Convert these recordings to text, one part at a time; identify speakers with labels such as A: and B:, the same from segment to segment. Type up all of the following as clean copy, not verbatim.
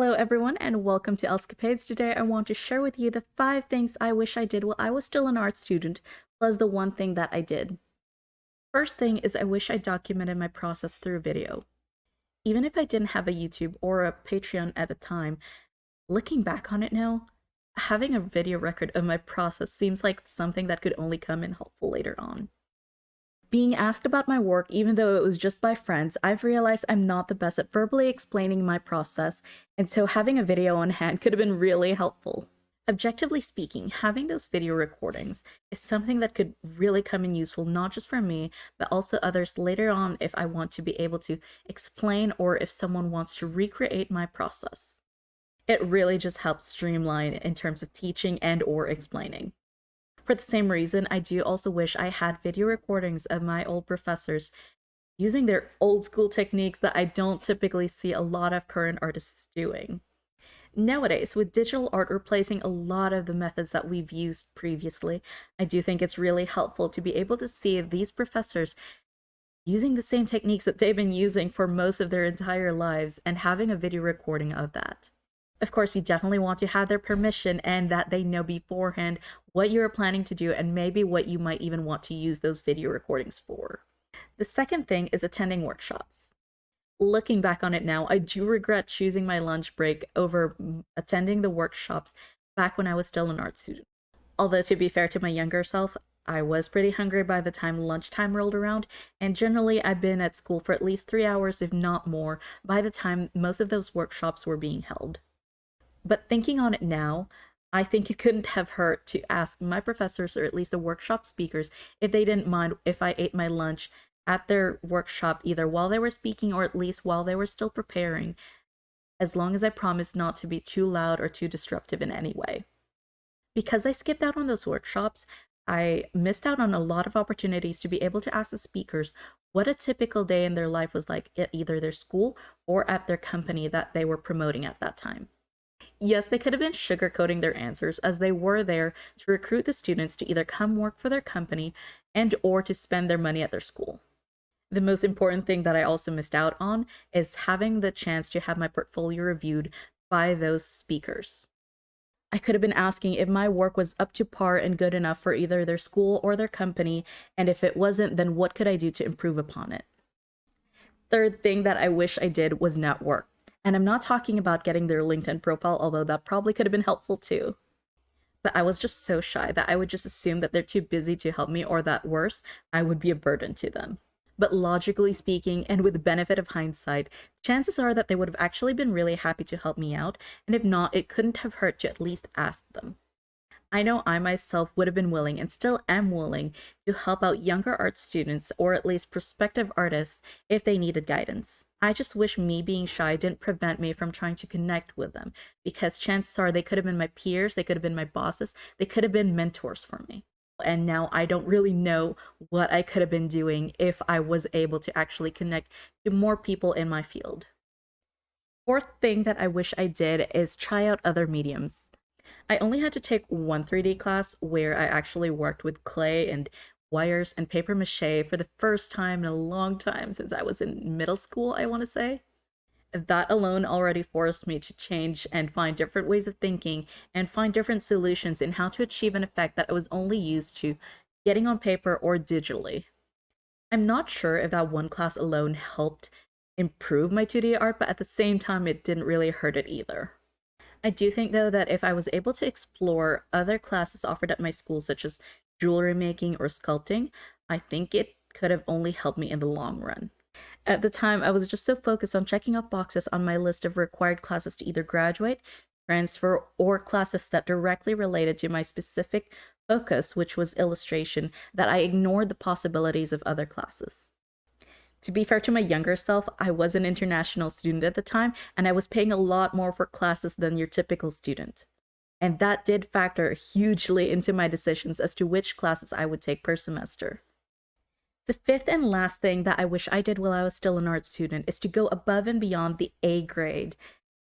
A: Hello everyone and welcome to Elscapades. Today I want to share with you the 5 things I wish I did while I was still an art student, plus the one thing that I did. First thing is I wish I documented my process through video. Even if I didn't have a YouTube or a Patreon at the time, looking back on it now, having a video record of my process seems like something that could only come in helpful later on. Being asked about my work, even though it was just by friends, I've realized I'm not the best at verbally explaining my process, and so having a video on hand could have been really helpful. Objectively speaking, having those video recordings is something that could really come in useful not just for me, but also others later on if I want to be able to explain or if someone wants to recreate my process. It really just helps streamline in terms of teaching and or explaining. For the same reason, I do also wish I had video recordings of my old professors using their old school techniques that I don't typically see a lot of current artists doing. Nowadays, with digital art replacing a lot of the methods that we've used previously, I do think it's really helpful to be able to see these professors using the same techniques that they've been using for most of their entire lives and having a video recording of that. Of course, you definitely want to have their permission and that they know beforehand what you're planning to do and maybe what you might even want to use those video recordings for. The second thing is attending workshops. Looking back on it now, I do regret choosing my lunch break over attending the workshops back when I was still an art student. Although, to be fair to my younger self, I was pretty hungry by the time lunchtime rolled around, and generally I'd been at school for at least 3 hours, if not more, by the time most of those workshops were being held. But thinking on it now, I think it couldn't have hurt to ask my professors or at least the workshop speakers if they didn't mind if I ate my lunch at their workshop either while they were speaking or at least while they were still preparing, as long as I promised not to be too loud or too disruptive in any way. Because I skipped out on those workshops, I missed out on a lot of opportunities to be able to ask the speakers what a typical day in their life was like at either their school or at their company that they were promoting at that time. Yes, they could have been sugarcoating their answers as they were there to recruit the students to either come work for their company and or to spend their money at their school. The most important thing that I also missed out on is having the chance to have my portfolio reviewed by those speakers. I could have been asking if my work was up to par and good enough for either their school or their company, and if it wasn't, then what could I do to improve upon it? Third thing that I wish I did was network. And I'm not talking about getting their LinkedIn profile, although that probably could have been helpful too. But I was just so shy that I would just assume that they're too busy to help me, or that worse, I would be a burden to them. But logically speaking, and with the benefit of hindsight, chances are that they would have actually been really happy to help me out, and if not, it couldn't have hurt to at least ask them. I know I myself would have been willing and still am willing to help out younger art students or at least prospective artists if they needed guidance. I just wish me being shy didn't prevent me from trying to connect with them, because chances are they could have been my peers, they could have been my bosses, they could have been mentors for me. And now I don't really know what I could have been doing if I was able to actually connect to more people in my field. Fourth thing that I wish I did is try out other mediums. I only had to take one 3D class where I actually worked with clay and wires and paper mache for the first time in a long time since I was in middle school, I want to say. That alone already forced me to change and find different ways of thinking and find different solutions in how to achieve an effect that I was only used to getting on paper or digitally. I'm not sure if that one class alone helped improve my 2D art, but at the same time, it didn't really hurt it either. I do think, though, that if I was able to explore other classes offered at my school, such as jewelry making or sculpting, I think it could have only helped me in the long run. At the time, I was just so focused on checking off boxes on my list of required classes to either graduate, transfer, or classes that directly related to my specific focus, which was illustration, that I ignored the possibilities of other classes. To be fair to my younger self, I was an international student at the time, and I was paying a lot more for classes than your typical student. And that did factor hugely into my decisions as to which classes I would take per semester. The fifth and last thing that I wish I did while I was still an art student is to go above and beyond the A grade.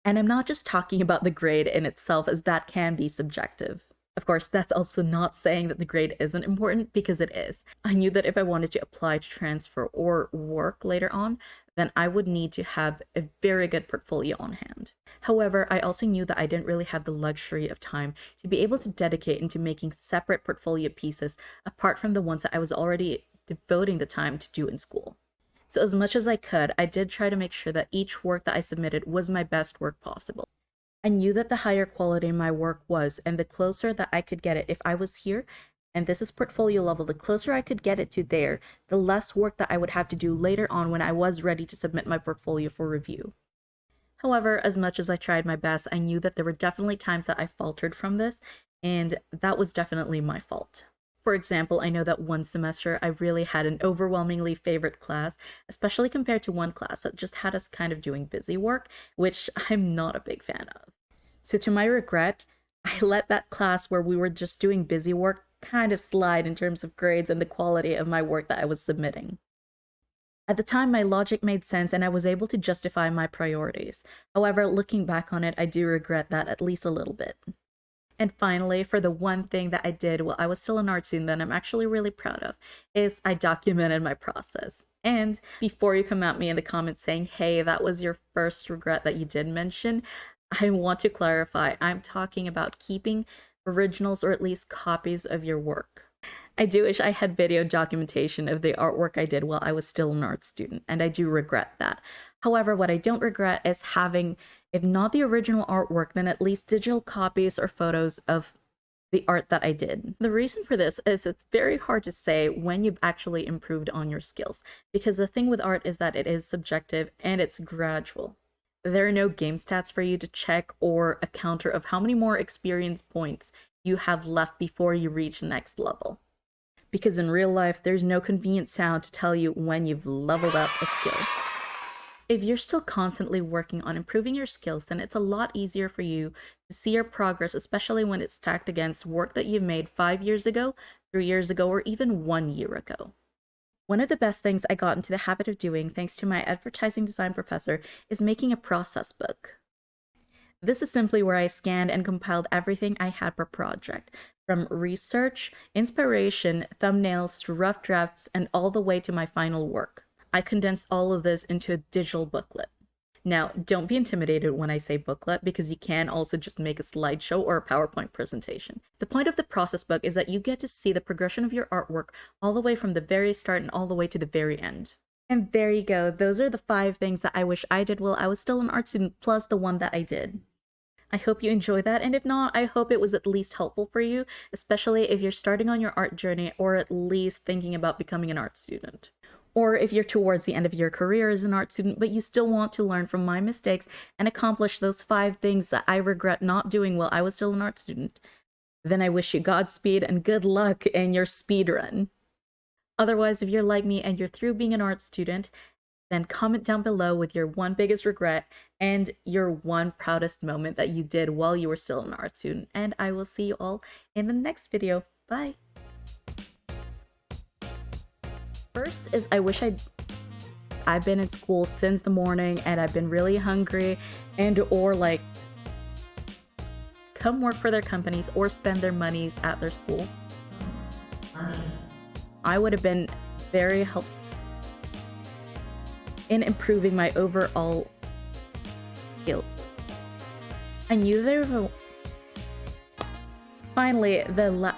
A: And I'm not just talking about the grade in itself, as that can be subjective. Of course, that's also not saying that the grade isn't important, because it is. I knew that if I wanted to apply to transfer or work later on, then I would need to have a very good portfolio on hand. However, I also knew that I didn't really have the luxury of time to be able to dedicate into making separate portfolio pieces apart from the ones that I was already devoting the time to do in school. So as much as I could, I did try to make sure that each work that I submitted was my best work possible. I knew that the higher quality my work was, and the closer that I could get it if I was here, and this is portfolio level, the closer I could get it to there, the less work that I would have to do later on when I was ready to submit my portfolio for review. However, as much as I tried my best, I knew that there were definitely times that I faltered from this, and that was definitely my fault. For example, I know that one semester I really had an overwhelmingly favorite class, especially compared to one class that just had us kind of doing busy work, which I'm not a big fan of. So to my regret, I let that class where we were just doing busy work kind of slide in terms of grades and the quality of my work that I was submitting. At the time, my logic made sense and I was able to justify my priorities. However, looking back on it, I do regret that at least a little bit. And finally, for the one thing that I did while I was still an art student that I'm actually really proud of, is I documented my process. And before you come at me in the comments saying, hey, that was your first regret that you did mention, I want to clarify, I'm talking about keeping originals or at least copies of your work. I do wish I had video documentation of the artwork I did while I was still an art student, and I do regret that. However, what I don't regret is having, if not the original artwork, then at least digital copies or photos of the art that I did. The reason for this is it's very hard to say when you've actually improved on your skills, because the thing with art is that it is subjective and it's gradual. There are no game stats for you to check or a counter of how many more experience points you have left before you reach the next level. Because in real life, there's no convenient sound to tell you when you've leveled up a skill. If you're still constantly working on improving your skills, then it's a lot easier for you to see your progress, especially when it's stacked against work that you made 5 years ago, 3 years ago, or even 1 year ago. One of the best things I got into the habit of doing, thanks to my advertising design professor, is making a process book. This is simply where I scanned and compiled everything I had per project, from research, inspiration, thumbnails, to rough drafts, and all the way to my final work. I condensed all of this into a digital booklet. Now, don't be intimidated when I say booklet, because you can also just make a slideshow or a PowerPoint presentation. The point of the process book is that you get to see the progression of your artwork all the way from the very start and all the way to the very end. And there you go, those are the 5 things that I wish I did while I was still an art student, plus the one that I did. I hope you enjoyed that, and if not, I hope it was at least helpful for you, especially if you're starting on your art journey or at least thinking about becoming an art student. Or if you're towards the end of your career as an art student, but you still want to learn from my mistakes and accomplish those 5 things that I regret not doing while I was still an art student, then I wish you Godspeed and good luck in your speed run. Otherwise, if you're like me and you're through being an art student, then comment down below with your one biggest regret and your one proudest moment that you did while you were still an art student. And I will see you all in the next video. Bye! First is I wish I've been in school since the morning and I've been really hungry, and or like come work for their companies or spend their monies at their school. I would have been very helpful in improving my overall skill. I knew there was finally the